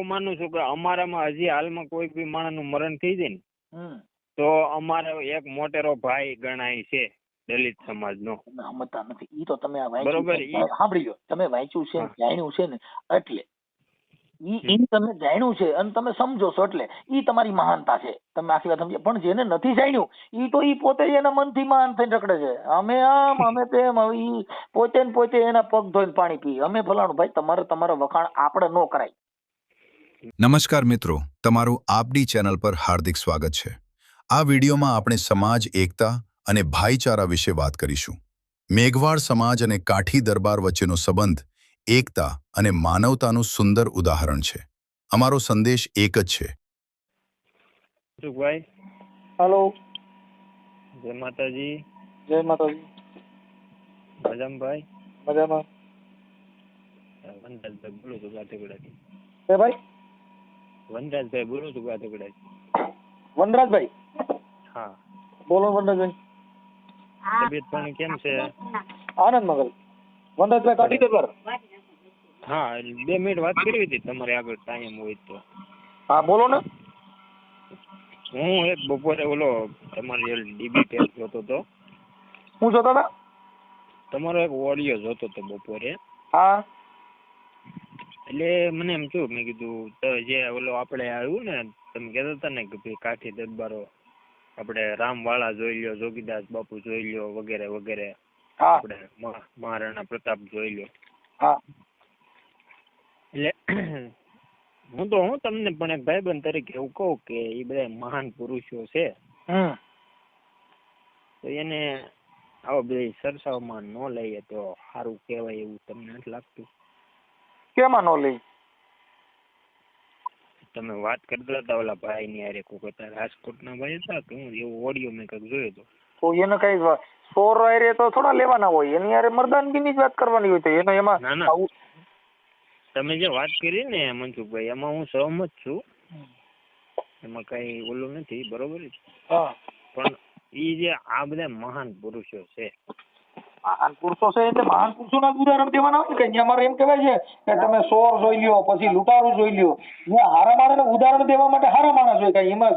એવું માનું છું કે અમારામાં હજી હાલમાં કોઈ બી માણસનું મરણ થઈ જાય ને તો અમારે એક મોટેરો ભાઈ ગણાય છે દલિત સમાજનો. સમજતા નથી. ઈ તો તમે બરોબર, સાંભળી લો, તમે વાંચ્યું છે, જાણ્યું છે ને, એટલે ઈ તમે જાણ્યું છે અને તમે સમજો છો એટલે ઈ તમારી મહાનતા છે. તમે આખી વાત સમજ્યા. પણ જેને નથી જાણ્યું ઈ તો ઈ પોતે એના મનથી મહાન થઈને રખડે છે. અમે આમ અમે તેમ. હવે ઈ પોતે ને પોતે એના પગ ધોઈને પાણી પી. અમે ફલાણું. ભાઈ તમારા વખાણ આપણે ન કરાય. નમસ્કાર મિત્રો, તમારું આપડી ચેનલ પર હાર્દિક સ્વાગત છે. આ વિડીયોમાં આપણે સમાજ એકતા અને ભાઈચારા વિશે વાત કરીશું. મેઘવાળ સમાજ અને કાઠી દરબાર વચ્ચેનો સંબંધ એકતા અને માનવતાનું સુંદર ઉદાહરણ છે. અમારો સંદેશ એક જ છે. ભાઈ હેલો, જય માતાજી. જય માતાજી. મજામાં ભાઈ? મજામાં. વનરાજભાઈ બોલું છું ગાતેગડાથી. હે ભાઈ? વનરાજભાઈ બોલું છું ગાતેગડાથી. વનરાજભાઈ? હા બોલો વનરાજભાઈ. તબિયત પાણી કેમ છે? આનંદ મગલ. વનરાજભાઈ કાઠી દરબાર. હા, 2 મિનિટ વાત કરવી હતી તમારે આગળ ટાઈમ હોય તો. હા બોલો ને. હું એક બપોરે ઓલો તમારી ડીબી ટેપ જોતો હતો. શું જોતા હતા? તમારો એક ઓડિયો જોતો હતો બપોરે. હા. એટલે મને એમ થયું, મેં કીધું તો જે ઓલો આપણે આવ્યું ને, તમે કહેતા હતા ને કે ભાઈ કાઠી દરબારો આપણે રામવાળા જોઈ લ્યો, જોગીદાસ બાપુ જોઈ લ્યો, વગેરે વગેરે, આપણે મહારાણા પ્રતાપ જોઈ લ્યો. હા. એટલે હું તમને પણ એક ભાઈબંધ તરીકે એવું કહું કે એ બધા મહાન પુરુષો છે, તો એને આવો બધી સરસાવમાં ન લઈએ તો સારું કહેવાય એવું તમને નથી લાગતું? કેમાં નો લઈ? તમે વાત કરતા હતા ઓલા ભાઈ ની હારે, કોઈ હતા રાજકોટના ભાઈ હતા કે હું, એવો ઓડિયો મેં કંઈક જોયો હતો. તો એને કઈ સોર હારે તો થોડા લેવાના હોય, એની હારે મર્દાનગીની જ વાત કરવાની હોય. તો એને એમાં ના તમે જે વાત કરી ને મનસુખભાઈ, એમાં હું સહમત છું, એમાં કઈ ઓલું નથી, બરોબર. પણ ઈ જે આ બધા મહાન પુરુષો છે, મહાન પુરુષો છે એટલે મહાન પુરુષોના જ ઉદાહરણ દેવાના હોય કે અમારે એમ કહેવાય છે કે તમે સોર જોઈ લ્યો, પછી લૂંટારું જોઈ લ્યો. હારા માણસને ઉદાહરણ દેવા માટે હારા માણસ હોય. કઈ એમાં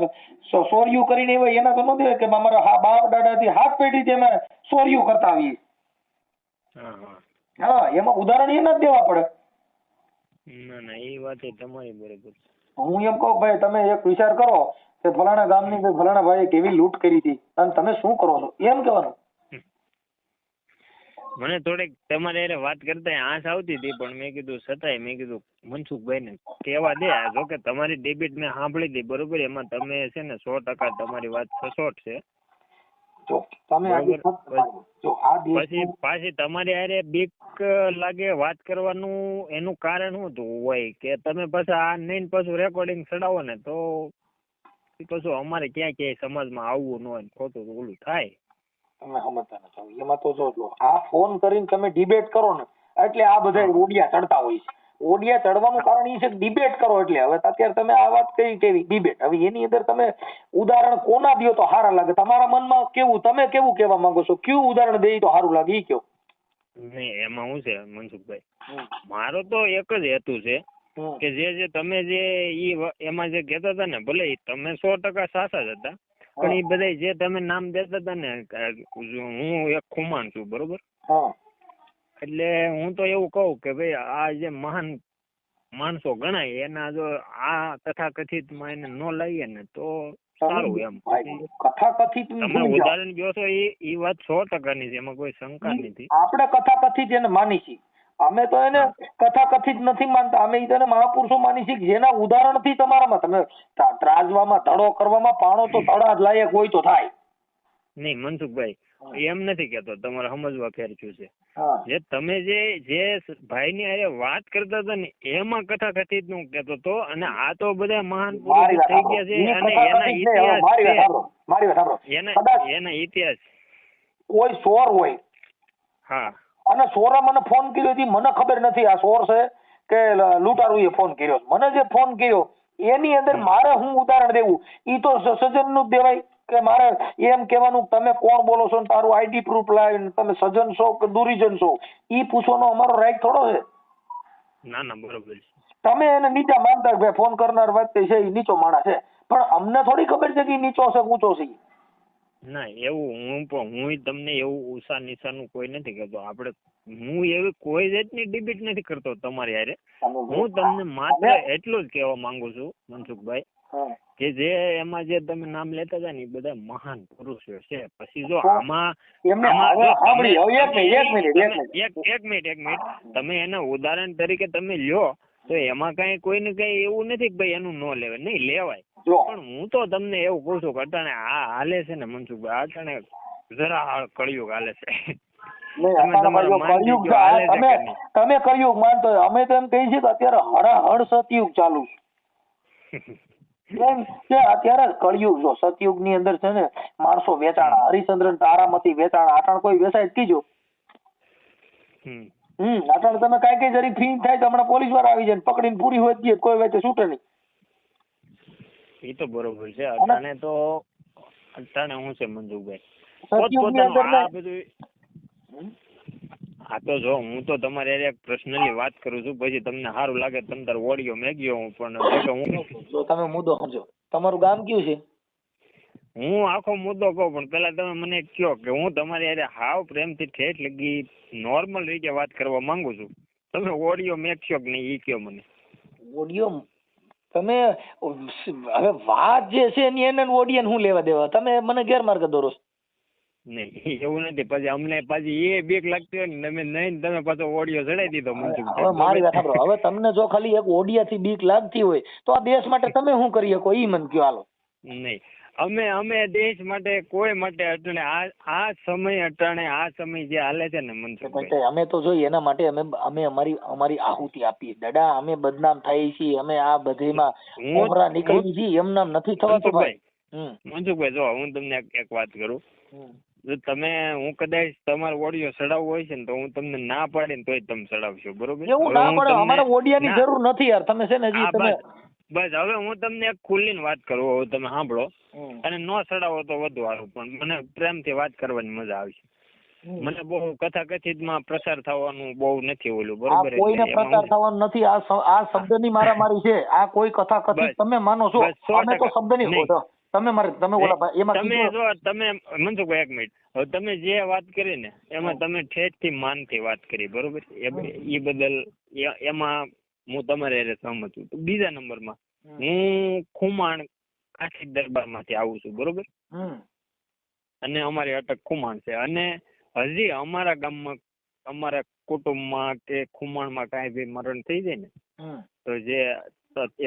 સોર્યું કરીને હોય એના તો ન દેવાય કે અમારા બાપ દાદાથી 7 પેઢીથી અમે સોર્યું કરતા આવીએ. હા, એમાં ઉદાહરણ એના જ દેવા પડે. ના એ વાત તમારી બરોબર. હું એમ કહું ભાઈ, તમે એક વિચાર કરો કે ફલાણા ગામની ફલાણા ભાઈએ કેવી લૂંટ કરી હતી અને તમે શું કરો છો, એમ કહેવાનું. મને થોડીક તમારે હારે વાત કરતા આંસ આવતી હતી, પણ મેં કીધું છતાંય મેં કીધું મનસુખભાઈ ને કહેવા દે. જો કે તમારી ડેબિટ મેં સાંભળી હતી, બરોબર, એમાં તમે છે ને 100% તમારી વાત સચોટ છે. પછી પાછી તમારી હારે બીક લાગે વાત કરવાનું, એનું કારણ શું હતું હોય કે તમે પછી આ નહીં પાછું રેકોર્ડિંગ ચડાવો ને તો પાછું અમારે ક્યાંય સમાજમાં આવવું ન હોય, ખોટું ઓલું થાય. તમે સમજતા નથી. એમાં તો જો આ ફોન કરીને તમે ડિબેટ કરો ને એટલે આ બધા ઓડિયા ચડતા હોય છે. ઓડિયા ચડવાનું કારણ એ છે કે ડિબેટ કરો. એટલે હવે અત્યારે તમે આ વાત કરી કેવી ડિબેટ, હવે એની અંદર તમે ઉદાહરણ કોના દો તો સારા લાગે? તમારા મનમાં કેવું, તમે કેવું કહેવા માંગો છો, કયું ઉદાહરણ દે તો સારું લાગે એ કહો. નહીં, એમાં શું છે મનસુખભાઈ, મારો તો એક જ હેતુ છે કે જે તમે જે એમાં જે કહેતા હતા ને, ભલે તમે 100% સાચા જ હતા, પણ એ બધા જે તમે નામ દેતા હતા ને, હું એક ખુમાણ છું, બરોબર. એટલે હું તો એવું કહું કે ભાઈ આ જે મહાન માણસો ગણાય એના જો આ તથાકથિત માં એને ન લઈએ ને તો સારું. એમ કથાકથિત તમે ઉદાહરણ દો છો એ વાત 100% ની છે, એમાં કોઈ શંકા નથી. આપણે કથાકથિત એને માની છીએ, અમે તો એને કથાકથિત નથી માનતા. અમે એને મહાપુરુષો માની છીએ જેના ઉદાહરણ થી તમારામાં તમે ત્રાજવામાં ધડો કરવામાં પાણો તો તળા જ લાયક હોય તો થાય. નહીં મનસુખભાઈ, એમ નથી કેતો, તમારે સમજવા ફેરચ્યું છે. જે તમે જે ભાઈ ની હારે વાત કરતા હતા ને એમાં કથાકથિત નું કેતો હતો, અને આ તો બધા મહાન પુરુષો થઈ ગયા છે અને એના ઇતિહાસ છે, એના ઇતિહાસ. કોઈ સોર હોય, હા, અને સોરે મને ફોન કર્યો હતી, મને ખબર નથી આ સોર છે કે લૂંટારુએ ફોન કર્યો. મને જે ફોન કર્યો એની અંદર મારે હું ઉદાહરણ દેવું, ઈ તો સજ્જન નું જ દેવાય કે મારે એમ કહેવાનું તમે કોણ બોલો છો, તારું આઈડી પ્રૂફ લાવીને તમે સજ્જન છો કે દુરીજન છો ઈ પૂછવાનો અમારો રાઈટ થોડો છે. ના બરોબર છે. તમે એને નીચા માનતા ભાઈ ફોન કરનાર વ્યક્તિ છે એ નીચો માણસ છે, પણ અમને થોડી ખબર છે કે ઈ નીચો છે ઊંચો છે. ના એવું હું તમને એવું ઊંચા નીચાનું કોઈ નથી કહેતો. આપણે હું એવી કોઈ જાતની ડિબેટ નથી કરતો તમારી હારે. હું તમને માત્ર એટલું જ કહેવા માંગુ છું મનસુખભાઈ કે જે એમાં જે તમે નામ લેતા હતા ને એ બધા મહાન પુરુષો છે. પછી જો આમાં એક મિનિટ તમે એના ઉદાહરણ તરીકે તમે લ્યો તો એમાં કઈ કોઈને કઈ એવું નથી કે ભાઈ એનું ન લેવાય, નહીં લેવાય. પણ હું તો તમને એવું કહું છું કે અટાણે આ હાલે છે ને મનસુખભાઈ, અટાણે જરા કળિયુગ હાલે છે. તમે કળિયુગ માનતો હોય, અમે તો એમ કહી છીએ કે અત્યારે હળહળ સતયુગ ચાલુ છે. અત્યારે કળિયુગ જો સતયુગ ની અંદર છે ને માણસો વેચાણા, હરિશ્ચંદ્ર તારામતી વેચાણા, અટાણ કોઈ વેચાય કીજો. અટાણ તમે કઈ જરી ફી થાય તો હમણાં પોલીસ વાળા આવી જાય પકડીને પૂરી હોય જ કોઈ વેચે છૂટે નહીં. એ તો બરોબર છે. અટાણે તો અટાણે હું છે મનસુખભાઈ પોતપોતાનું આ બધું. હા તો જો હું તો તમારે એક પર્સનલી વાત કરું છું, પછી તમને સારું લાગે તમે તાર ઓડિયો મેગ્યો હું પણ જો તમે મુદ્દો સમજો. તમારું ગામ કયું છે? હું આખો મુદ્દો કહું પણ પેલા તમે મને કહો કે હું તમારી હારે હાવ પ્રેમથી ઠેઠ લગી નોર્મલ રીતે વાત કરવા માંગુ છું. તમે ઓડિયો મેકશો કે નહીં એ કહો મને. ઓડિયો તમે હવે વાત જે છે એની એને ઓડિયન હું લેવા દેવા? તમે મને ગેરમાર્ગે દોરો છો. નહીં એવું નથી. પછી અમને પાછી એ બીક લાગતી હોય ને તમે નહીં તમે પાછો ઓડિયો ચડાવી દીધો. હવે મારી વાત સાંભળો. હવે તમને જો ખાલી એક ઓડિયા થી બીક લાગતી હોય તો આ દેશ માટે તમે શું કરી શકો ઈ મને કયો. હાલો નહીં અમે દેશ માટે કોઈ માટે અટાણે આ સમય અટાણે આ સમય જે હાલે છે ને મનસુખભાઈ, અમે તો જોઈએ એના માટે અમે અમારી આહુતિ આપીએ દાદા. અમે બદનામ થઈ છીએ, અમે આ બધીમાં ઉમરા નીકળી છીએ, એમ નામ નથી થવાતું ભાઈ. મનસુખભાઈ જો હું તમને એક વાત કરું. જો તમે હું કદાચ તમારો ઓડિયો ચડાવવો હોય છે ને તો હું તમને ના પાડીને તોય તમે ચડાવશો, બરોબર? એવું ના પડે, અમારે ઓડિયાની જરૂર નથી યાર. તમે છે ને બસ હવે હું તમને એક ખુલ્લીને વાત કરું, તમે સાંભળો. અને નો ચડાવો તો વધુ સારું, પણ મને પ્રેમથી વાત કરવાની મજા આવશે. મને બહુ કથાકથિતમાં પ્રસાર થવાનું બહુ નથી ઓલું, બરોબર? કોઈને પ્રસાર થવાનું નથી. આ શબ્દની મારામારી છે. આ કોઈ કથાકથિત તમે માનો છો? અમે તો શબ્દની તમે ઓલા એમાં તમે જો તમે મનસુખભાઈ એક મિનિટ, હવે તમે જે વાત કરી ને એમાં તમે ઠેઠથી માનથી વાત કરી, બરોબર? એ બદલ એમાં હું તમારે સહમત છું. બીજા નંબરમાં હું ખુમાણ કાઠી દરબારમાંથી આવું છું, બરોબર? અને અમારી અટક ખુમાણ છે. અને હજી અમારા ગામમાં અમારા કુટુંબમાં કે ખુમાણમાં કાંઈ બી મરણ થઈ જાય ને તો જે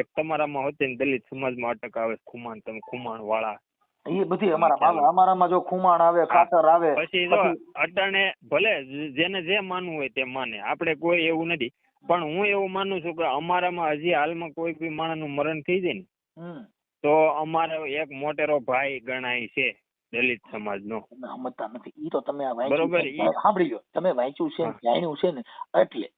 એક તમારામાં હોતી ને દલિત સમાજમાં અટક આવે ખુમાણ, તમે ખુમાણ વાળા એ બધી અમારામાં જો ખુમાણ આવે, ખાતર આવે. પછી જો અટાણે ભલે જેને જે માનવું હોય તે માને, આપણે કોઈ એવું નથી. પણ હું એવું માનું છું કે અમારામાં હજી હાલમાં કોઈ બી માણસનું મરણ થઈ જાય ને તો અમારો એક મોટેરો ભાઈ ગણાય છે દલિત સમાજનો. સમજતા નથી. ઈ તો તમે બરોબર સાંભળી લો. તમે વાંચ્યું છે, જાણ્યું છે ને, એટલે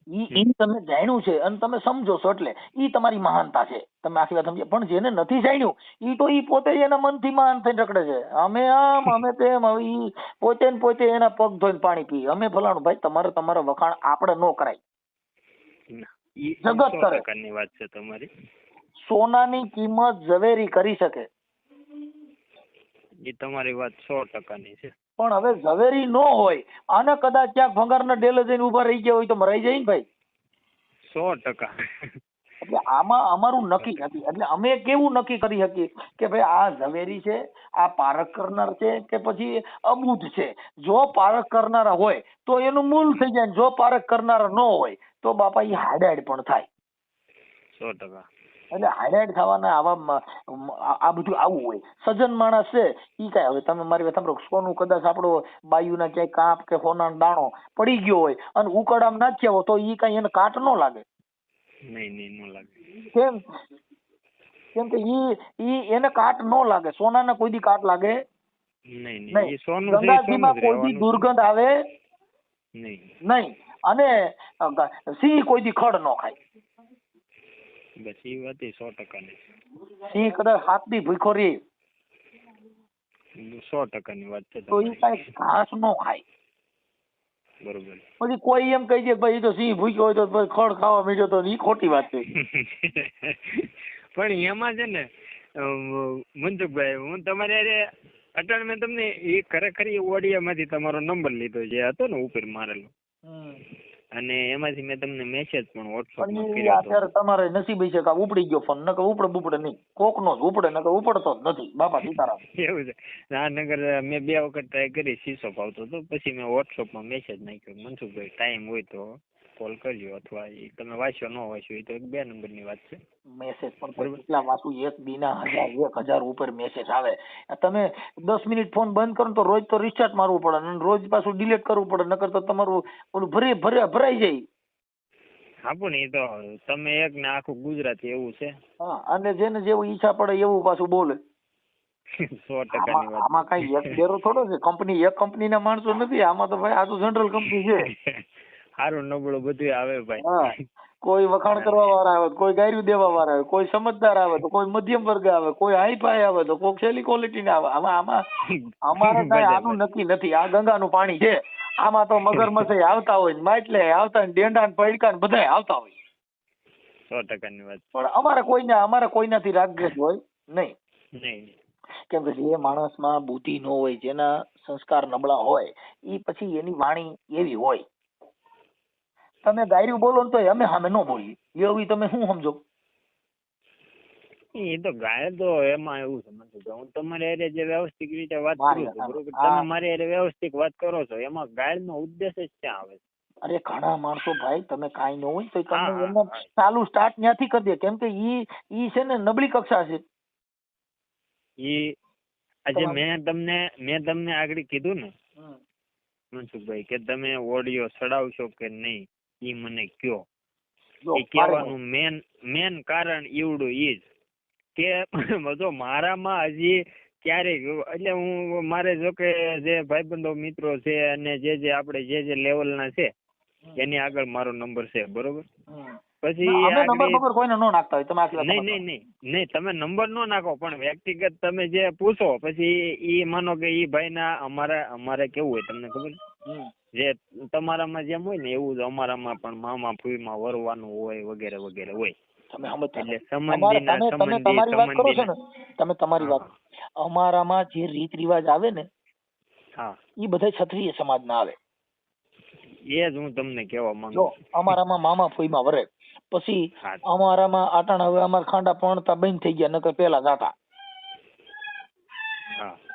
ઈ તમે જાણ્યું છે અને તમે સમજો છો એટલે ઈ તમારી મહાનતા છે. તમે આખી વાત સમજે. પણ જેને નથી જાણ્યું ઈ તો ઈ પોતે એના મનથી મહાન થઈને રખડે છે. અમે આમ અમે તેમ. ઈ પોતે ને પોતે એના પગ ધોઈને પાણી પી. અમે ફલાણું. ભાઈ તમારા વખાણ આપણે નો કરાય. જગત કરે વાત છે તમારી. સોનાની કિંમત ઝવેરી કરી શકે. એ તમારી વાત 100%ની છે. પણ હવે ઝવેરી નો હોય આને કદાચ ક્યાંક ભંગારના ડેલે જઈને ઉભા રહી ગયા હોય તો મરાઈ જાય ને ભાઈ. 100%. એટલે આમાં અમારું નક્કી નથી. એટલે અમે કેવું નક્કી કરી શકીએ કે ભાઈ આ ઝવેરી છે, આ પારખ કરનાર છે કે પછી અબૂધ છે. જો પારખ કરનારા હોય તો એનું મૂલ થઈ જાય. જો પારખ કરનારા ન હોય તો બાપા એ હાડાડ પણ થાય. 100%. એટલે હાઈલાઇટ થવાના આવા આ બધું આવું હોય. સજ્જન માણસ છે ઈ કઈ. હવે તમે મારી વાત સાંભળો. સોનું કદાચ આપણો બાયુના ક્યાંય કાપ કે સોનાનો દાણો પડી ગયો હોય અને ઉકળામ નાખ્યા હોય તો ઈ કઈ એને કાટ ન લાગે. નહીં ન લાગે. કેમ કે ઈ એને કાટ ન લાગે. સોનાને કોઈ દી કાટ લાગે નહીં. ગંગાજીમાં કોઈ દી દુર્ગંધ આવે નહીં. અને સિંહ કોઈ દી ખડ ન ખાય. બસ એ વાત 100%ની. સિંહ કદાચ હાથ દી ભૂખો રહે 100%ની વાત છે. તો એ કઈ ઘાસ નો ખાય. બરોબર. પછી કોઈ એમ કહી દે ભાઈ ઈ તો સિંહ ભૂખ્યો હોય તો પછી ખડ ખાવા માંડ્યો તો ઈ ખોટી વાત છે. પણ એમાં છે ને મનસુખભાઈ, હું તમારે અરે અટલ મેં તમને એ ખરેખર એ ઓડિયામાંથી તમારો નંબર લીધો જે હતો ને ઉપર મારેલો, અને એમાંથી મેં તમને મેસેજ પણ વોટ્સઅપમાં પણ કર્યો હતો. અત્યારે તમારે નસીબ છે કે ઉપડી ગયો ફોન, નકર ઉપડે નહીં, કોકનો જ ઉપડે, નકર ઉપડતો જ નથી બાપા સીતારામ. એવું છે. આ નગર મેં 2 વખત ટ્રાય કરી, શીશો આવતો હતો, પછી મેં વોટ્સઅપમાં મેસેજ નાખ્યો, મનસુખભાઈ ટાઈમ હોય તો કોલ કરજો, અથવા તમે વાંચો ન વાંચો એ તો 2 નંબરની વાત છે. મેસેજ પણ કેટલા વાંચું, એક દીના 1000 ઉપર મેસેજ આવે. તમે 10 મિનિટ ફોન બંધ કરો તો રોજ તો રિસ્ટાર્ટ મારવું પડે, અને રોજ પાછું ડિલીટ કરવું પડે, નકર તો તમારું ઓલું ભરાઈ જાય. હા પણ એ તો તમે એક ને આખું ગુજરાતી એવું છે. હા, અને જેને જેવું ઈચ્છા પડે એવું પાછું બોલે. 100%ની વાત. આમાં કઈ એક બેરો થોડો છે, કંપની એક કંપનીના માણસો નથી આમાં, તો ભાઈ આ તો જનરલ કંપની છે. સારું નબળું બધું આવે ભાઈ. હા, કોઈ વખાણ કરવા વાળા આવે, કોઈ ગાયરું દેવા વાળા આવે, કોઈ સમજદાર આવે તો કોઈ મધ્યમ વર્ગ આવે, કોઈ હાઈ ફાઈ આવે તો કોઈ છેલ્લી ક્વોલિટી ના આવે. આમાં અમારે કઈ આનું નક્કી નથી. આ ગંગાનું પાણી છે, આમાં તો મગરમચ્છ આવતા હોય, માટલે આવતા હોય, ડેંડા ને પૈડકા ને બધા આવતા હોય. 100%ની વાત. પણ અમારે કોઈનાથી રાગદ્વેષ હોય નહીં. નહીં. કેમ કે જે માણસમાં બુદ્ધિ ન હોય, જેના સંસ્કાર નબળા હોય, એ પછી એની વાણી એવી હોય. તમે ગાયરું બોલો ને તો અમે સામે ન બોલીએ, એવું તમે શું સમજો? એ તો ગાય તો એમાં એવું સમજવું કે હું તમારી હારે જે વ્યવસ્થિત રીતે વાત કરું છું, બરોબર, તમે મારી હારે વ્યવસ્થિત વાત કરો છો, એમાં ગાયનો ઉદ્દેશ જ ક્યાં આવે? અરે ઘણા માણસો ભાઈ, તમે કાંઈ ન હોય તો તમે એમને ચાલુ સ્ટાર્ટ ત્યાંથી કરી દે, કેમ કે ઈ છે ને નબળી કક્ષા છે. ઈ આજે મેં તમને આગળ કીધું ને મનસુખભાઈ કે તમે ઓડિયો ચડાવશો કે નહીં ઈ મને કયો. એ કહેવાનું મેન કારણ ઈવડું ઈ જ કે જો મારામાં હજી ક્યારેય, એટલે હું મારે જો કે જે ભાઈબંધો મિત્રો છે અને જે આપણે જે લેવલના છે એની આગળ મારો નંબર છે, બરોબર. પછી નહીં તમે નંબર નો નાખો, પણ વ્યક્તિગત તમે જે પૂછો પછી ઈ માનો કે ઈ ભાઈના અમારે કેવું હોય તમને ખબર, જે તમારામાં જેમ હોય ને એવું જ અમારામાં પણ મામા ફૂઈમાં વરવાનું હોય વગેરે વગેરે હોય. એટલે તમે તમારી વાત, અમારામાં જે રીત રિવાજ આવે ને, હા, એ બધા ક્ષત્રિય સમાજ ના આવે. એ જ હું તમને કહેવા માંગુ છું. અમારામાં મામા ફૂઈમાં વરે, પછી અમારામાં આટાણ, હવે અમારા ખાંડા પણતા બંધ થઈ ગયા, નકર પેલા જાતા.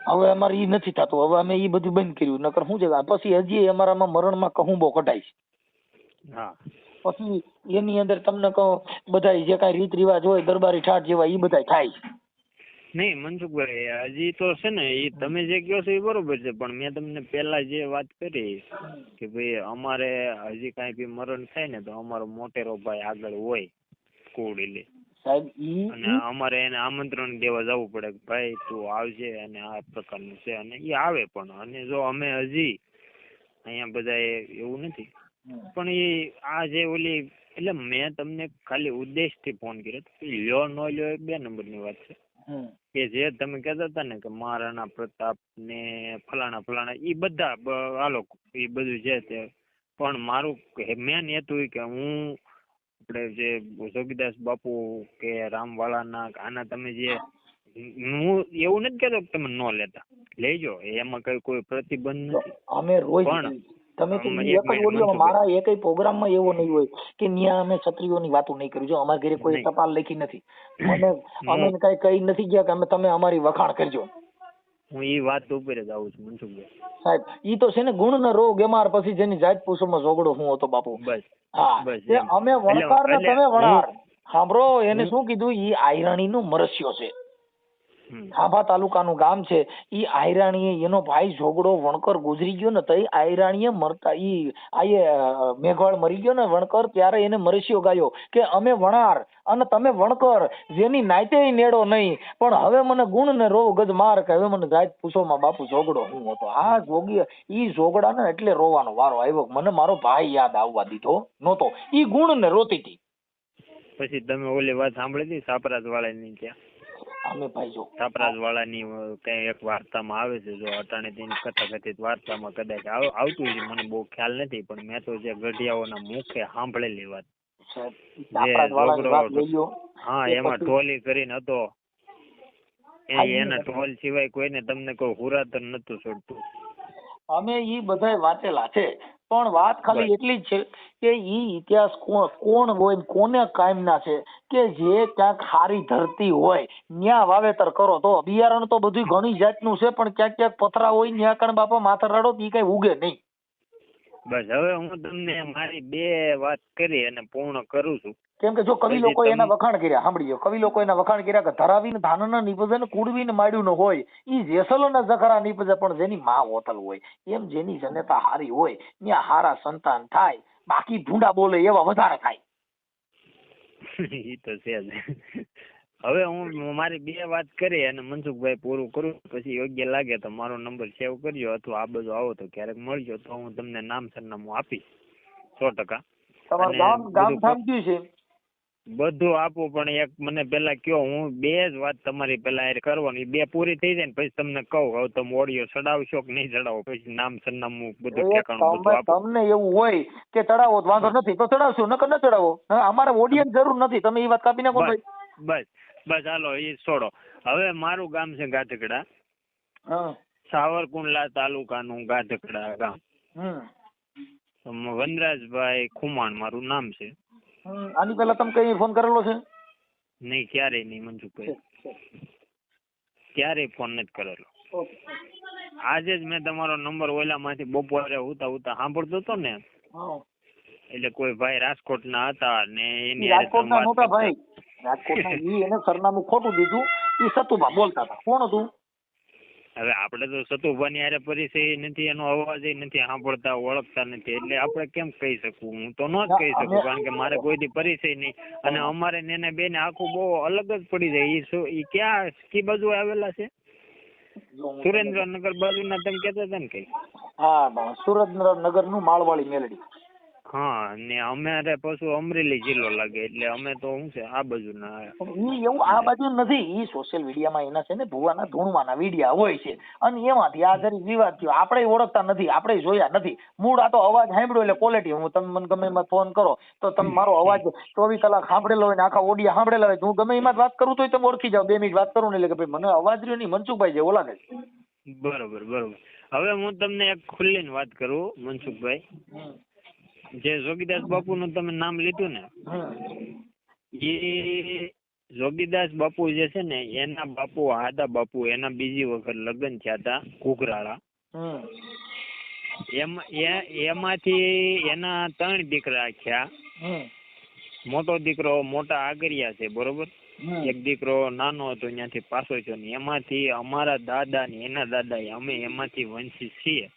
હવે અમારે ઈ નથી થતું, હવે અમે ઈ બધું બંધ કર્યું, નકર શું છે. પછી હજી અમારામાં મરણમાં કહુંબો કઢાય છે. પછી એની અંદર તમને કહો બધા જે કઈ રીત રિવાજ હોય દરબારી ઠાઠ જેવા ઈ બધા થાય છે. નહીં મનસુખભાઈ, હજી તો છે ને એ તમે જે કહો છો એ બરોબર છે, પણ મેં તમને પેલા જે વાત કરી કે ભાઈ અમારે હજી કઈ બી મરણ થાય ને તો અમારો મોટેરો ભાઈ આગળ હોય કુડીલે સાહેબ, અને અમારે એને આમંત્રણ દેવા જવું પડે કે ભાઈ તું આવજે અને આ પ્રકારનું છે, અને એ આવે પણ. અને જો અમે હજી અહીંયા બધા એવું નથી, પણ એ આ જે ઓલી, એટલે મેં તમને ખાલી ઉદ્દેશથી ફોન કર્યો, લ્યો ન લ્યો એ 2 નંબરની વાત છે. કે જે તમે કહેતા હતા ને કે મહારાણા પ્રતાપ ને ફલાણા એ બધા હાલો એ બધું છે તે, પણ મારું મેન હેતુ કે હું આપણે જે જોગીદાસ બાપુ કે રામવાળાના આના તમે જે, હું એવું નથી કહેતો કે તમે ન લેતા, લેજો, એમાં કઈ કોઈ પ્રતિબંધ નથી. અમે રોજ તમે એક જ ઓડિયો, મારા એકય પ્રોગ્રામમાં એવો નહીં હોય કે ન્યા અમે ક્ષત્રિયોની વાતો નહીં કરી. જો અમારા ઘરે કોઈ ટપાલ લખી નથી, અમે કઈ નથી ગયા કે તમે અમારી વખાણ કરજો. હું એ વાત ઉપર જ આવું છું મનસુખભાઈ સાહેબ. ઈ તો છે ને ગુણ ને રોગ એમાર, પછી જેની જાત પૂછોમાં ઝઘડો હું હતો બાપુ. બસ હા, અમે વણકાર ને તમે વણાર. સાંભળો, એને શું કીધું, ઈ આયરાણી નો મરસ્યો છે, ખાંભા તાલુકાનું ગામ છે. ઈ આયરાણીએ એનો ભાઈ ઝોગડો વણકર ગુજરી ગયો ને, તો આયરાણીએ મરતા ઈ મેઘવાળ મરી ગયો ને વણકર, ત્યારે એને મરસ્યો ગાયો કે અમે વણાર અને તમે વણકર, જેની નાતે નેડો નહીં, પણ હવે મને ગુણ ને રોગ જ માર, કે હવે મને જાત પૂછોમાં બાપુ ઝોગડો હું હતો. આ જોગી ઈ ઝોગડા ને એટલે રોવાનો વારો આવ્યો, મને મારો ભાઈ યાદ આવવા દીધો નહોતો. ઈ ગુણ ને રોતી હતી. પછી તમે ઓલી વાત સાંભળી હતી સાપરાજ વાળાની, ત્યાં અમે ભાઈ જો છાપરાજ વાળાની કઈ એક વાર્તામાં આવે છે, જો અટાણે તેની કથાકથિત વાર્તામાં કદાચ આવતું છે, મને બહુ ખ્યાલ નથી, પણ મેં તો જે ગઢિયાઓના મુખે સાંભળેલી વાત. હા, એમાં ઢોલી કરીને હતો, એના ઢોલ સિવાય કોઈને તમને કોઈ હુરાતર નતું છોડતું. અમે ઈ બધાય વાંચેલા છે, પણ વાત ખાલી એટલી જ છે કે ઈ ઇતિહાસ કોણ હોય કોને કાયમના છે કે જે ક્યાંક હારી ધરતી હોય ન્યા વાવેતર કરો. તો બિયારણ તો બધું ઘણી જાતનું છે, પણ ક્યાંક ક્યાંક પથરા હોય ન્યા કણ બાપા માથે રડો ઈ કઈ ઉગે નહીં. બસ હવે હું તમને મારી 2 વાત કરી અને પૂર્ણ કરું છું. કેમ કે જો કવિ લોકો એના વખાણ કર્યા, સાંભળીજો, કવિ લોકો એના વખાણ કર્યા કે ધરાવીને ધાન ન નીપજે ને કુડવીને માડ્યું ન હોય, ઈ જેસલો ના જખરા નીપજે, પણ જેની માં હોતલ હોય, એમ જેની જનતા હારી હોય ત્યાં હારા સંતાન થાય, બાકી ભૂંડા બોલે એવા વધારે થાય. ઈ તો છે જ. હવે હું મારી 2 વાત કરી અને મનસુખભાઈ પૂરું કરું, પછી યોગ્ય લાગે તો મારો નંબર સેવ કરજો, અથવા આ બાજુ આવો તો ક્યારેક મળજો, તો હું તમને નામ સરનામું આપીશ 100%. તમારું ગામ થામ કયું છે? બધું આપું, પણ એક મને પેલા કયો, હું 2 જ વાત તમારી પેલા કરવાની, 2 પૂરી થઈ જાય ને પછી તમને કહું હવે તમે ઓડિયો ચડાવશો કે નહીં ચડાવો, પછી નામ સરનામું બધું ઠેકાણું બધું આપો. તમને એવું હોય કે ચડાવો તો વાંધો નથી તો ચડાવશો, નકર ન ચડાવો. અમારે ઓડિયો જરૂર નથી, તમે એ વાત કાપી નાખો. બસ હાલો એ છોડો. હવે મારું ગામ છે ગાધકડા, સાવરકુંડલા તાલુકાનું ગાધકડા ગામ. વનરાજભાઈ ખુમાણ મારું નામ છે. આની પહેલા તમે કઈ ફોન કરેલો છે? નહીં, ક્યારેય નહીં મનસુખભાઈ, ક્યારેય ફોન નથી કરેલો. આજે જ મેં તમારો નંબર ઓલામાંથી બપોરે ઉતા સાંભળતો હતો ને, એટલે કોઈ ભાઈ રાજકોટ ના હતા ને એની રાજકોટના નહોતા ભાઈ, રાજકોટના ઈ એને સરનામું ખોટું દીધું, ઈ સતુભા બોલતા હતા. કોણ હતું? હવે આપણે તો સતુભાની હારે પરિચય નથી, એનો અવાજ નથી સાંભળતા, ઓળખતા નથી, એટલે આપણે કેમ કહી શકું? હું તો ન જ કહી શકું, કારણ કે મારે કોઈથી પરિચય નહીં, અને અમારે એને બેને આખું બહુ અલગ જ પડી જાય. ઈ ક્યાં કી બાજુ આવેલા છે? સુરેન્દ્રનગર બાજુના તમે કહેતા હતા ને કઈ? હા, સુરેન્દ્રનગર નું માળવાળી મેલડી. હા, ને અમારે પાછું અમરેલી જિલ્લો લાગે, એટલે અમે તો શું છે આ બાજુના. ઈ એવું આ બાજુ નથી, ઈ સોશિયલ મીડિયામાં એના છે ને ભુવાના ધૂણવાના વિડિયા હોય છે, અને એમાંથી આ જરી વિવાદ થયો. આપણે ઓળખતા નથી, આપણે જોયા નથી. મૂળ આ તો અવાજ સાંભળ્યો એટલે ક્વોલિટી. હું તમે મને ગમે એમાં ફોન કરો તો તમે મારો અવાજ 24 કલાક સાંભળેલો હોય ને આખા ઓડિયા સાંભળેલા હોય, હું ગમે એમાં વાત કરું તો તમે ઓળખી જાવ. 2 મિનિટ વાત કરું ને એટલે કે ભાઈ મને અવાજ રહ્યો નહીં, મનસુખભાઈ જેવો લાગે. બરોબર. હવે હું તમને એક ખુલ્લીને વાત કરું મનસુખભાઈ, જે જોગીદાસ બાપુ નું તમે નામ લીધું ને, એ જોગીદાસ બાપુ જે છે ને, એના બાપુ આદા બાપુ એના બીજી વખત લગ્ન થયા હતા ઘુઘરાળા. એમાંથી એના 3 દીકરા થયા. મોટો દીકરો મોટા આગરિયા છે, બરોબર. એક દીકરો નાનો હતો, ત્યાંથી પાછો થયો ને. એમાંથી અમારા દાદા ને એના દાદા અમે એમાંથી વંશી છીએ.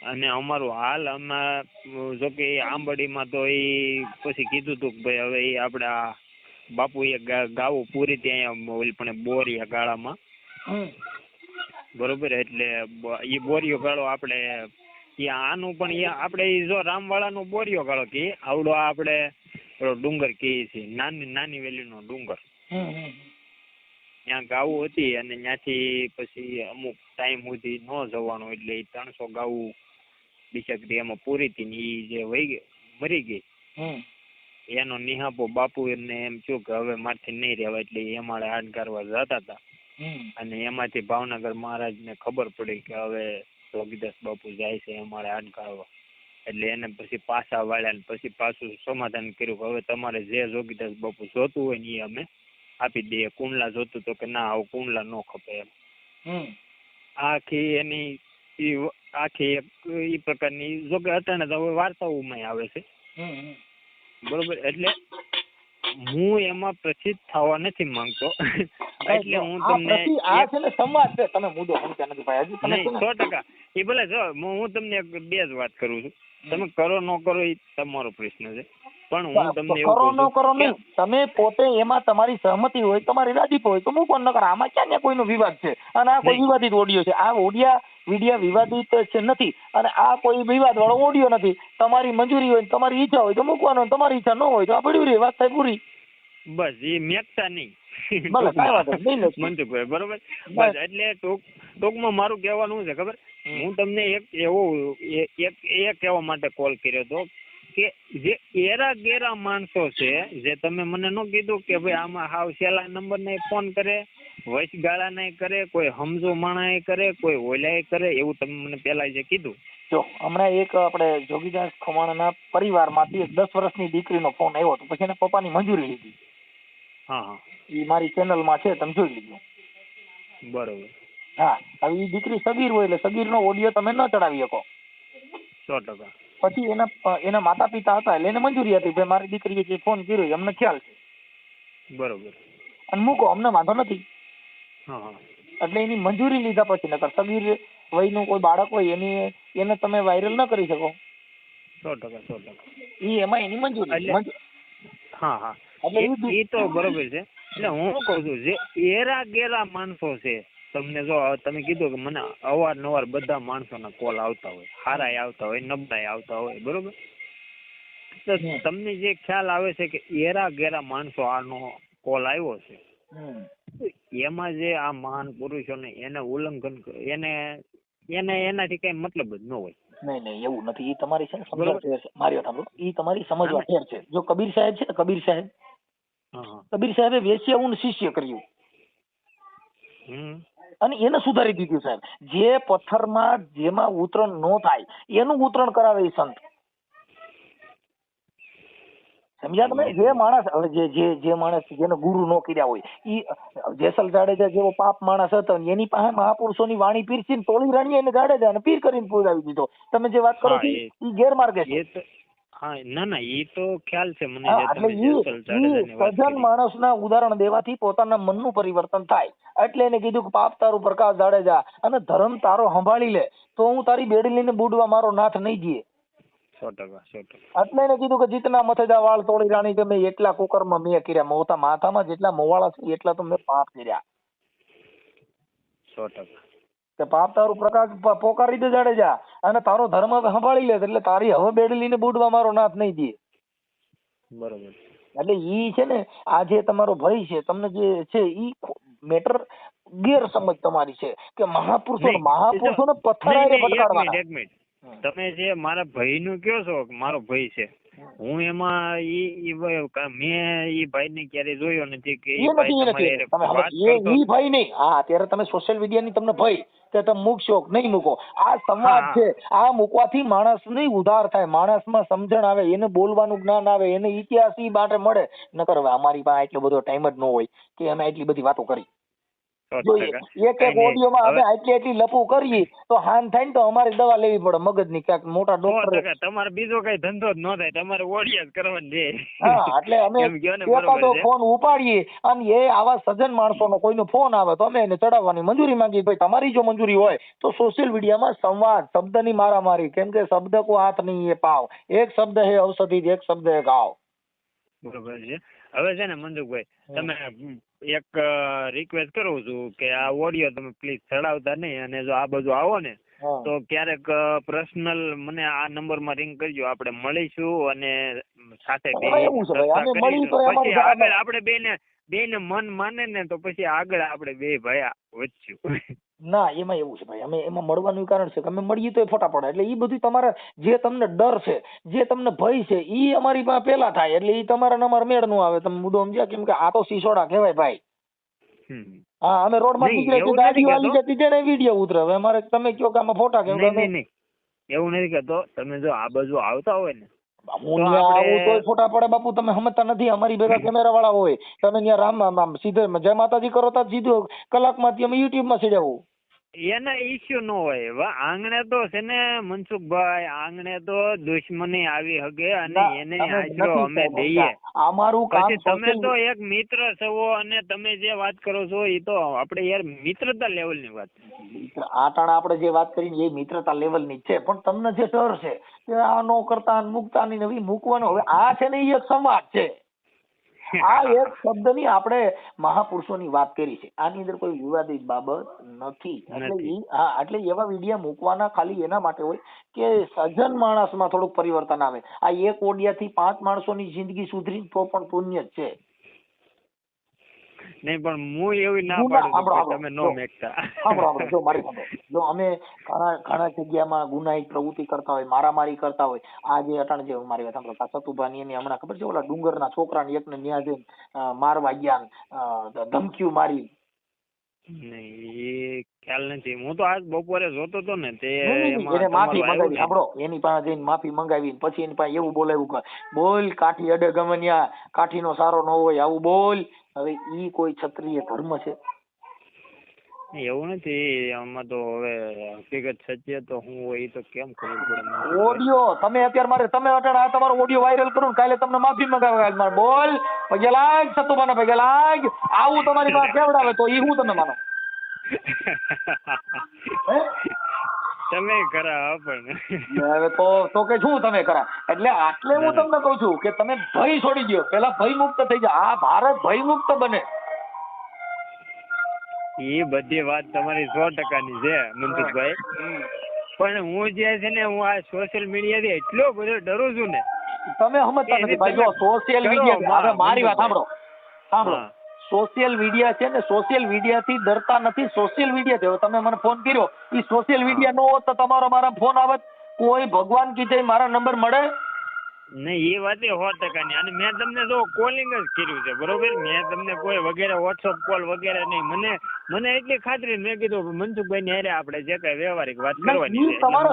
અને અમારું હાલ અમે જો કે આંબડીમાં તો એ પછી કીધું હતું કે ભાઈ હવે એ આપણે આ બાપુ એ ગાવું પૂરી ત્યાં ઓલી પણ બોરિયા ગાળામાં, બરોબર. એટલે એ બોરિયો ગાળો આપણે આનું પણ આપણે જો રામવાળાનો બોરિયો ગાળો કે આવડો આપણે ડુંગર કહીએ છીએ, નાની વેલીનો ડુંગર, ત્યાં ગાવું હતી. અને ત્યાંથી પછી અમુક ટાઈમ સુધી ન જવાનું, એટલે 300 ગાવું બિચારી એમાં પૂરી હતી ને એ જે મરી ગઈ, એનો નિહાપો બાપુ એમને એમ થયું કે હવે મારથી નહીં રહેવાય, એટલે એમાળે હાડ કરવા જતા હતા. અને એમાંથી ભાવનગર મહારાજને ખબર પડી કે હવે જોગીદાસ બાપુ જાય છે એમાળે હાડ કરવા, એટલે એને પછી પાછા વાળ્યા ને પછી પાછું સમાધાન કર્યું કે હવે તમારે જે જોગીદાસ બાપુ જોતું હોય ને એ અમે આપી દઈએ. કુંડલા જોતું તો કે ના, આવું કુંડલા ન ખપે એમ. આખી એની આખી એ પ્રકારની જો કે અટાણે તો હવે વાર્તાઓમાં આવે છે, બરોબર. એટલે હું એમાં પ્રસિદ્ધ થવા નથી માંગતો, એટલે હું તમને સંવાદ છે, તમે મુદ્દો સમજ્યા નથી ભાઈ. 100%. એ ભલે જો હું તમને 2 જ વાત કરું છું, તમે કરો ન કરો એ તમારો પ્રશ્ન છે, પણ હું તમને કરો ન કરો નહીં, તમે પોતે એમાં તમારી સહમતિ હોય, તમારી રાજી હોય તો મૂકો, ન કરો. આમાં ક્યાં કોઈનો વિવાદ છે? અને આ કોઈ વિવાદિત ઓડિયો છે, આ વિડિયા વિવાદિત છે નથી, અને આ કોઈ વિવાદ વાળો ઓડિયો નથી. તમારી મંજૂરી હોય, તમારી ઈચ્છા હોય તો મૂકવાનો, તમારી ઈચ્છા ન હોય તો આ પડ્યું રહે, વાત થાય પૂરી. બસ એ મેકતા નહીં. ભલે કાંઈ વાંધો નહીં લખી. મનસુખભાઈ બરોબર. બસ એટલે ટૂંકમાં મારું કહેવાનું છે ખબર, હું તમને એક કહેવા માટે કોલ કર્યો હતો કે જે એરા ગેરા માણસો છે, જે તમે મને ન કીધું કે ભાઈ આમાં હાવ છેલ્લા નંબર ને ફોન કરે, વૈશ ગાળા નહીં કરે, કોઈ સમજો માણા કરે, કોઈ ઓલાય કરે, એવું તમે મને પેલા જે કીધું. જો હમણાં એક આપણે જોગીદાસ ખમાણાના પરિવારમાંથી એક 10 વર્ષની દીકરીનો ફોન આવ્યો હતો, પછી એના પપ્પાની મંજૂરી લીધી. હા, એ મારી ચેનલમાં છે, તમે જોઈ લીધું. બરોબર. હા, હવે એ દીકરી સગીર હોય એટલે સગીરનો ઓડિયો તમે ન ચડાવી શકો. 100%. પછી એના માતા પિતા હતા એટલે એને મંજૂરી હતી કે મારી દીકરીએ જે ફોન કર્યો અમને ખ્યાલ છે. બરોબર. અને મૂકો, અમને વાંધો નથી. હા. એટલે એની મંજૂરી લીધા પછી નકર સગીર વયનું કોઈ બાળક હોય એને તમે વાયરલ ન કરી શકો. 100%. એમાં એની મંજૂરી. હા. એટલે એ તો બરોબર છે. એટલે હું કહું છું જે એરા ગેરા માણસો છે, તમને જો તમે કીધું કે મને અવારનવાર બધા માણસોના કોલ આવતા હોય, હારાય આવતા હોય, નબળાય આવતા હોય, બરોબર. તો તમને જે ખ્યાલ આવે છે કે એરા ગેરા માણસો આનો કોલ આવ્યો છે, એમાં જે આ મહાન પુરુષોને એને ઉલ્લંઘન એને એનાથી કઈ મતલબ જ ન હોય. નહીં એવું નથી. એ તમારી છે ને સમજવા ફેર છે. મારી વાત સાંભળો, એ તમારી સમજવા ફેર છે. જો કબીર સાહેબ છે ને, કબીર સાહેબે વેશ્યાઓનું શિષ્ય કર્યું અને એને સુધારી દીધું સાહેબ. જે પથ્થરમાં જેમાં ઉતરણ ન થાય એનું ઉતરણ કરાવે એ સંત. સમજ્યા તમે? જે માણસ હવે જે માણસ જેને ગુરુ ન કર્યા હોય, ઈ જેસલ જાડેજા જેવો પાપ માણસ હતો, એની પાસે મહાપુરુષોની વાણી પીરસીને તોળી રાણીએ એને જાડેજા ને પીર કરીને પુરાવી દીધો. તમે જે વાત કરો છો એ ગેરમાર્ગે છે. ના એ તો ખ્યાલ છે મને. એટલે સજ્જન માણસના ઉદાહરણ દેવાથી પોતાના મનનું પરિવર્તન થાય. એટલે એને કીધું કે પાપ તારું પ્રકાશ જાડેજા અને ધર્મ તારો સંભાળી લે તો હું તારી બેડી લઈને બુડવા મારો નાથ નહીં જીએ. 100%. એટલે એને કીધું કે જીતના મથેજા વાળ તોડી રાણી કે મેં એટલા કુકરમાં મેં કર્યા, માથામાં જેટલા મોવાળા છે એટલા તો મેં પાપ કર્યા. 100%. કે પાપ તારું પ્રકાશ પોકારી દે જાડેજા અને તારો ધર્મ હવે સંભાળી લે એટલે તારી હવે બેડી લઈને બુડવા મારો નાથ નહીં દે. બરોબર. એટલે ઈ છે ને, આ જે તમારો ભય છે તમને જે છે ઈ મેટર ગેરસમજ તમારી છે કે મહાપુરુષોને પથ્થર આરે ભટકાડવાના. એક મિનિટ, તમે જે મારા ભાઈ નું કયો છો, મારો ભાઈ છે, હું એમાં મેં ઈ ભાઈ ને ક્યારે જોયો નથી કે ઈ ભાઈ નહીં. હા, અત્યારે તમે સોશિયલ મીડિયા ની તમને ભય કે તમે મૂકશો નહીં મૂકો, આ સંવાદ છે. આ મૂકવાથી માણસ નહીં ઉધાર થાય, માણસમાં સમજણ આવે, એને બોલવાનું જ્ઞાન આવે, એને ઇતિહાસ ઈ માટે મળે. નકર હવે અમારી પાસે એટલો બધો ટાઈમ જ ન હોય કે અમે એટલી બધી વાતો કરી. એક ઓડિયોમાં અમે આટલી લપુ કરીએ તો હાન થાય ને તો અમારે દવા લેવી પડે મગજની, ક્યાંક મોટા ડોક્ટર. તમારે બીજો કઈ ધંધો જ ન થાય, તમારે ઓડિયો જ કરવાનો છે. હા, એટલે અમે એકાદો ફોન ઉપાડીએ અને એ આવા સજ્જન માણસોનો કોઈનો ફોન આવે તો અમે એને ચડાવવાની મંજૂરી માંગીએ. ભાઈ તમારી જો મંજૂરી હોય તો સોશિયલ મીડિયામાં સંવાદ, શબ્દની મારામારી, કેમ કે શબ્દ કો હાથ નહીં એ પાવ, એક શબ્દ હે ઔષધિ, એક શબ્દ હે ઘાવ. બરોબર છે. હવે છે ને મનસુખભાઈ, તમે એક રિક્વેસ્ટ કરું છું કે આ ઓડિયો તમે પ્લીઝ ચડાવતા નહીં, અને જો આ બાજુ આવો ને તો ક્યારેક પર્સનલ મને આ નંબર માં રિંગ કરજો, આપણે મળીશું અને સાથે પછી આગળ આપણે બેને મન માને ને તો પછી આગળ આપણે બે ભાઈ વધશું. ના, એમાં એવું છે ભાઈ, અમે એમાં મળવાનું કારણ છે કે અમે મળીએ તો ફોટા પડે. એટલે એ બધું તમારા જે તમને ડર છે, જે તમને ભય છે, ઈ અમારી પાસે પેલા થાય. એટલે ઈ તમારા અમારા મેળ નું આવે. તમે મુદ્દો સમજ્યા? કેમ કે આ તો સિસોડા કહેવાય ભાઈ. હા, અમે રોડ માં નીકળે ગાડી વાળી જતી છે ને વિડીયો ઉતરે. હવે અમારે તમે કયો કે આમાં ફોટા કેમ? એવું નથી કહેતો. તમે જો આ બાજુ આવતા હોય ને હું આવું તો ફોટા પડે બાપુ. તમે સમજતા નથી, અમારી ભેગા કેમેરા વાળા હોય. તમે ત્યાં રામ સીધે જય માતાજી કરો તો સીધું કલાકમાંથી અમે યુટ્યુબ માં ચડાવું. એના ઇસ્યુ ન હોય. આંગણે તો છે ને મનસુખભાઈ, આંગણે તો દુશ્મની આવી હગે અને એને હાજરો અમે દઈએ. અમારું કામ તમે તો એક મિત્ર છો અને તમે જે વાત કરો છો એ તો આપણે યાર મિત્રતા લેવલ ની વાત. આટાણા આપણે જે વાત કરી એ મિત્રતા લેવલ ની છે, પણ તમને જે ડર છે કે આ નો કરતા મુકતા ની નવી મૂકવાનો, હવે આ છે ને એ એક સંવાદ છે. આ એક શબ્દની આપણે મહાપુરુષોની વાત કરી છે, આની અંદર કોઈ વિવાદિત બાબત નથી. એટલે એવા વિડીયો મૂકવાના ખાલી એના માટે હોય કે સજ્જન માણસમાં થોડુંક પરિવર્તન આવે. આ એક ઓડિયાથી 5 માણસોની જિંદગી સુધરી તો પણ પુણ્ય જ છે. નહીં પણ હું એવી ના ગુના પાડું છું કે સાંભળો, તમે નો મેકતા. સાંભળો, જો મારી સાંભળો, જો અમે ઘણા જગ્યામાં ગુનાહિત પ્રવૃત્તિ કરતા હોય, મારામારી કરતા હોય, આ જે અટાણ જે મારી વાત સાંભળો, સતુભાની એની હમણાં ખબર છે ઓલા ડુંગરના છોકરાને એકને ન્યા જઈને મારવા ગયા, ધમકીઓ મારી. નહીં એ ખ્યાલ નથી. હું તો આજ બપોરે જોતો હતો ને તે એને માફી મંગાવી, સાંભળો, એની પાસે જઈને માફી મંગાવી, પછી એની પાસે એવું બોલાવ્યું કે બોલ કાઠી અડે ગમન્યા, કાઠીનો સારો ન હોય આવું બોલ. હવે ઈ કોઈ ક્ષત્રિય ધર્મ છે? એવું નથી. આમાં તો હવે હકીકત સત્ય તો હું હોય એ તો કેમ ખબર પડે. ઓડિયો તમે અત્યારે તમે અટાણે આ તમારો ઓડિયો વાયરલ કરું કાલે તમને માફી મંગાવે, બોલ પગે લાગ, સતુમાના પગે લાગ, આવું તમારી પાસે કેવડાવે તો ઈ હું તમે માનો? તમે કરા પણ હવે તો કે શું તમે કરા? એટલે આટલે હું તમને કઉ છું કે તમે ભય છોડી દો, પેલા ભય મુક્ત થઈ જાઓ. આ ભારત ભય મુક્ત બને. એ બધી વાત તમારી 100% છે મનસુખભાઈ, પણ હું જે છે ને હું આ સોશિયલ મીડિયા થી એટલો બધો ડરું છું ને. તમે સમજતા નથી ભાઈ. જો સોશિયલ મીડિયા, હવે મારી વાત સાંભળો, સોશિયલ મીડિયા છે ને, સોશિયલ મીડિયા થી ડરતા નથી. સોશિયલ મીડિયા થી તમે મને ફોન કર્યો, એ સોશિયલ મીડિયા નો હોત તો તમારો મારા ફોન આવત? કોઈ ભગવાન કીધે મારા નંબર મળે નહીં. એ વાત 100% ની. અને મેં તમને જો કોલિંગ જ કર્યું છે, બરોબર. મેં તમને કોઈ વગેરે વોટ્સઅપ કોલ વગેરે નહીં. મને એટલી ખાતરી, મેં કીધું મનસુખભાઈ ની હારે આપણે જે કઈ વ્યવહારિક વાત કરવાની છે. તમારો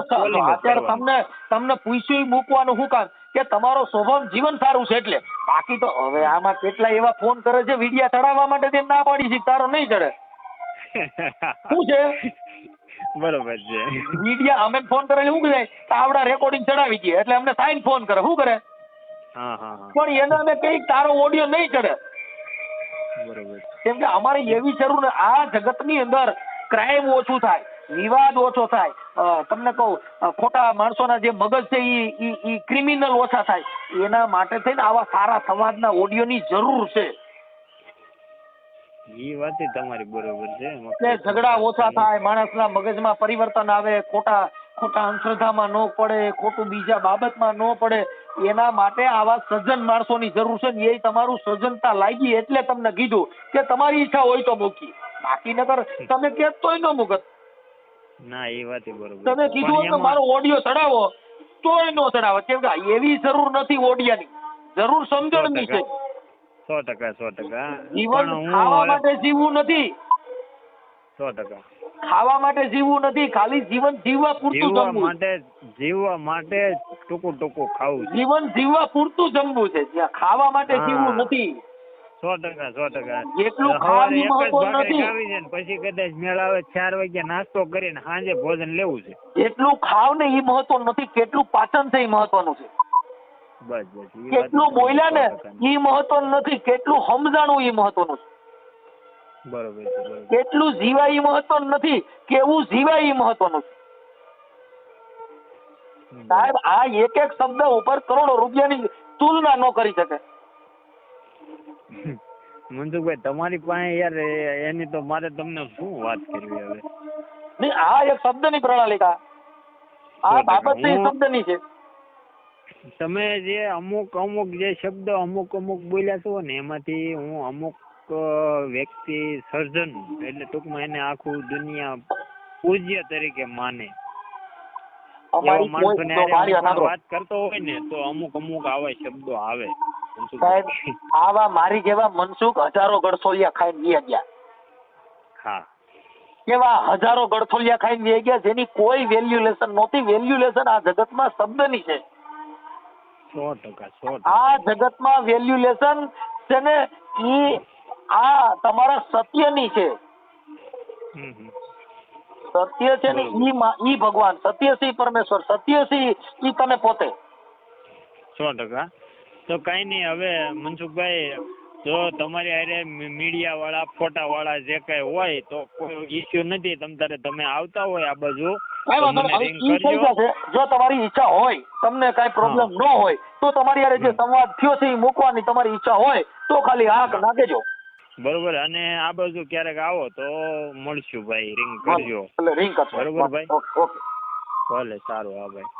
અત્યારે તમને પૂછ્યું મૂકવાનું શું કામ કે તમારો સ્વભાવ જીવન સારું છે એટલે. બાકી તો હવે આમાં કેટલા એવા ફોન કરે છે વિડિયા ચડાવવા માટે, તેમ ના પાડી છે તારો નહીં ચડે. શું છે? બરોબર છે. વિડિયા અમે ફોન કરે શું કહે આવડા રેકોર્ડિંગ ચડાવી દઈએ એટલે અમને સાઈન ફોન કરે. શું કરે? પણ એને અમે કઈ તારો ઓડિયો નહીં ચડે. બરોબર. કેમ કે અમારે એવી જરૂર ને આ જગતની અંદર ક્રાઇમ ઓછું થાય, વિવાદ ઓછો થાય, તમને કહું ખોટા માણસોના જે મગજ છે ઈ ક્રિમિનલ ઓછા થાય, એના માટે થઈને આવા સારા સમાજના ઓડિયોની જરૂર છે. એ વાત તમારી બરોબર છે. ઝઘડા ઓછા થાય, માણસના મગજમાં પરિવર્તન આવે, ખોટા અંધશ્રદ્ધામાં ન પડે, ખોટું બીજા બાબતમાં ન પડે, એના માટે આવા સજ્જન માણસોની જરૂર છે. એ તમારું સજ્જનતા લાગી એટલે તમને કીધું કે તમારી ઈચ્છા હોય તો મૂકી, બાકી નકર તમે કે તોય ન મૂકત. ના એ વાત બરોબર. તમે કીધું કે મારો ઓડિયો ચડાવો તોય ન ચડાવો, કેમ કે એવી જરૂર નથી ઓડિયાની, જરૂર સમજણની છે. 100%. જીવન ખાવા માટે જીવવું નથી. 100%. ખાવા માટે જીવવું નથી, ખાલી જીવન જીવવા પૂરતું જમવું. જીવવા માટે ટૂંકું ખાવું. જીવન જીવવા પૂરતું જમવું છે, ખાવા માટે જીવવું નથી. 100%. જેટલું ખાવું મહત્વ નથી. પછી કદાચ મેળ આવે 4 વાગે નાસ્તો કરીને સાંજે ભોજન લેવું છે. જેટલું ખાવ ને એ મહત્વ નથી, કેટલું પાચન છે એ મહત્વનું છે. બસ. કેટલું બોલ્યા ને એ મહત્વનું નથી, કેટલું સમજાણું એ મહત્વનું છે. બરોબર. કેટલું જીવાય એ મહત્વનું નથી, કેવું જીવાય એ મહત્વનું છે. સાહેબ આ એક શબ્દ ઉપર કરોડો રૂપિયાની તુલના ન કરી શકે. મનસુખભાઈ તમારી પાસે યાર એની તો મારે તમને શું વાત કરવી હવે. નહીં, આ એક શબ્દની પ્રણાલિકા, આ બાબત છે શબ્દની છે. તમે જે અમુક જે શબ્દ અમુક બોલ્યા છો ને એમાંથી હું અમુક વ્યક્તિ સર્જન એટલે ટૂંકમાં એને આખું દુનિયા પૂજ્ય તરીકે માને. વાત કરતો હોય ને તો અમુક આવા શબ્દો આવે. સાહેબ આવા મારી જેવા મનસુખ હજારો ગળથોલિયા ખાઈને ગયા. હા, કેવા હજારો ગળથોલિયા ખાઈને ગયા જેની કોઈ વેલ્યુલેશન નહોતી. વેલ્યુલેશન આ જગતમાં શબ્દની છે. 100%. આ જગતમાં વેલ્યુલેશન છે ને ઈ આ તમારા સત્યની છે. સત્ય છે ને ઈ ભગવાન, સત્ય છે પરમેશ્વર, સત્ય છે ઈ તમે પોતે. 100%. તો કઈ નહીં. હવે મનસુખભાઈ જો તમારી હારે મીડિયા વાળા ફોટા વાળા જે કઈ હોય તો કોઈ ઇસ્યુ નથી. તમે આવતા હોય આ બાજુ જો તમારી ઈચ્છા હોય, તમને કઈ પ્રોબ્લેમ ન હોય તો તમારી હારે જે સંવાદ થયો છે એ મૂકવાની તમારી ઈચ્છા હોય તો ખાલી હા નાખજો. બરોબર. અને આ બાજુ ક્યારેક આવો તો મળશું ભાઈ, રિંગ કરજો. રિંગ કરજો. બરોબર ભાઈ. ઓકે. ભલે, સારું. હા ભાઈ.